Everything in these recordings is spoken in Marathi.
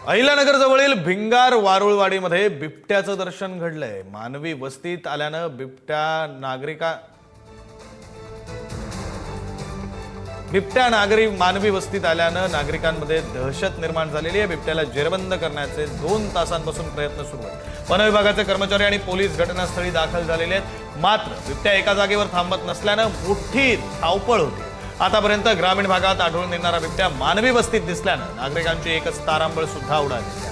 अहिल्यानगर जवळील भिंगार वारुळवाडीमध्ये बिबट्याचं दर्शन घडलंय। मानवी वस्तीत आल्यानं मानवी वस्तीत आल्यानं नागरिकांमध्ये दहशत निर्माण झालेली आहे। बिबट्याला जेरबंद करण्याचे 2 तासांपासून प्रयत्न सुरू आहेत। वन विभागाचे कर्मचारी आणि पोलीस घटनास्थळी दाखल झालेले आहेत। मात्र बिबट्या एका जागेवर थांबत नसल्यानं मोठी धावपळ होती। आतापर्यंत ग्रामीण भागात आढळून येणारा बिबट्या मानवी वस्तीत दिसल्यानं नागरिकांची एकच तारांबळ सुद्धा उडाली आहे।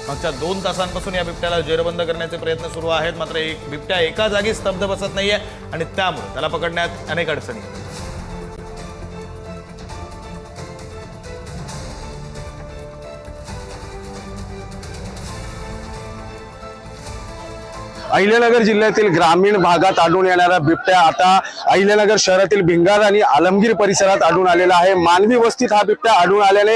मागच्या 2 तासांपासून या बिबट्याला जेरबंद करण्याचे प्रयत्न सुरू आहेत। मात्र एक बिबट्या एका जागी स्तब्ध बसत नाहीये आणि त्यामुळे त्याला पकडण्यात अनेक अडचणी आहेत। अहिल्यानगर जिल्ह्यातील ग्रामीण भागात आढळून येणारा बिबट्या आता अहिल्यानगर शहरातील भिंगार आणि आलमगीर परिसरात आढळून आलेला आहे। मानवी वस्तीत हा बिबट्या आढळून आल्याने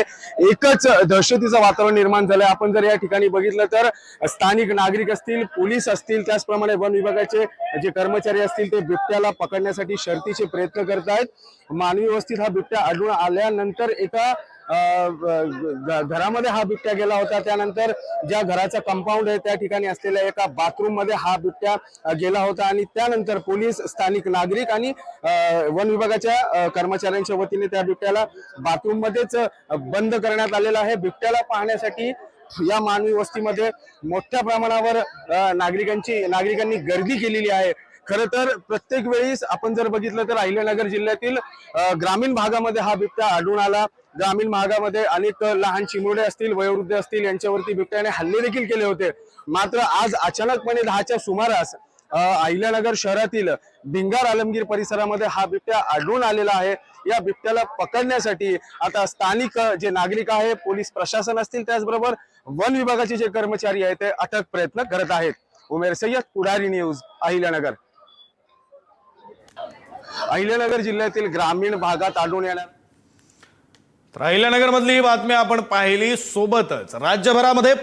एकच दहशतीचं वातावरण निर्माण झालंय। आपण जर या ठिकाणी बघितलं तर स्थानिक नागरिक असतील, पोलीस असतील, त्याचप्रमाणे वन विभागाचे जे कर्मचारी असतील ते बिबट्याला पकडण्यासाठी शर्थीचे प्रयत्न करत आहेत। मानवी वस्तीत हा बिबट्या आढळून आल्यानंतर एका घरामध्ये हा बिबट्या गेला होता। त्यानंतर ज्या घराचा कंपाऊंड आहे त्या ठिकाणी असलेल्या एका बाथरूम मध्ये हा बिबट्या गेला होता आणि त्यानंतर पोलीस, स्थानिक नागरिक आणि वन विभागाच्या कर्मचाऱ्यांच्या वतीने त्या बिबट्याला बाथरूम मध्येच बंद करण्यात आलेला आहे। बिबट्याला पाहण्यासाठी या मानवी वस्तीमध्ये मोठ्या प्रमाणावर नागरिकांनी गर्दी केलेली आहे। खरं तर प्रत्येक वेळेस आपण जर बघितलं तर अहिल्यानगर जिल्ह्यातील ग्रामीण भागामध्ये हा बिबट्या आढळून आला। ग्रामीण भागामध्ये अनेक लहान चिमुरडे असतील, वयोवृद्ध असतील, यांच्यावरती बिबट्याने हल्ले देखील केले होते। मात्र आज अचानकपणे 10च्या सुमारास अहिल्यानगर शहरातील भिंगार आलमगीर परिसरामध्ये हा बिबट्या आढळून आलेला आहे। या बिबट्याला पकडण्यासाठी आता स्थानिक जे नागरिक आहे, पोलीस प्रशासन असतील, त्याचबरोबर वन विभागाचे जे कर्मचारी आहेत ते अथक प्रयत्न करत आहेत। उमेर सय्यद, पुढारी न्यूज, अहिल्यानगर। अहिल्यानगर जिल्ह्यातील ग्रामीण भागात आढळून येणार अहिल्यानगर मधली ही बातमी आपण पाहिली। सोबतच राज्यभरामध्ये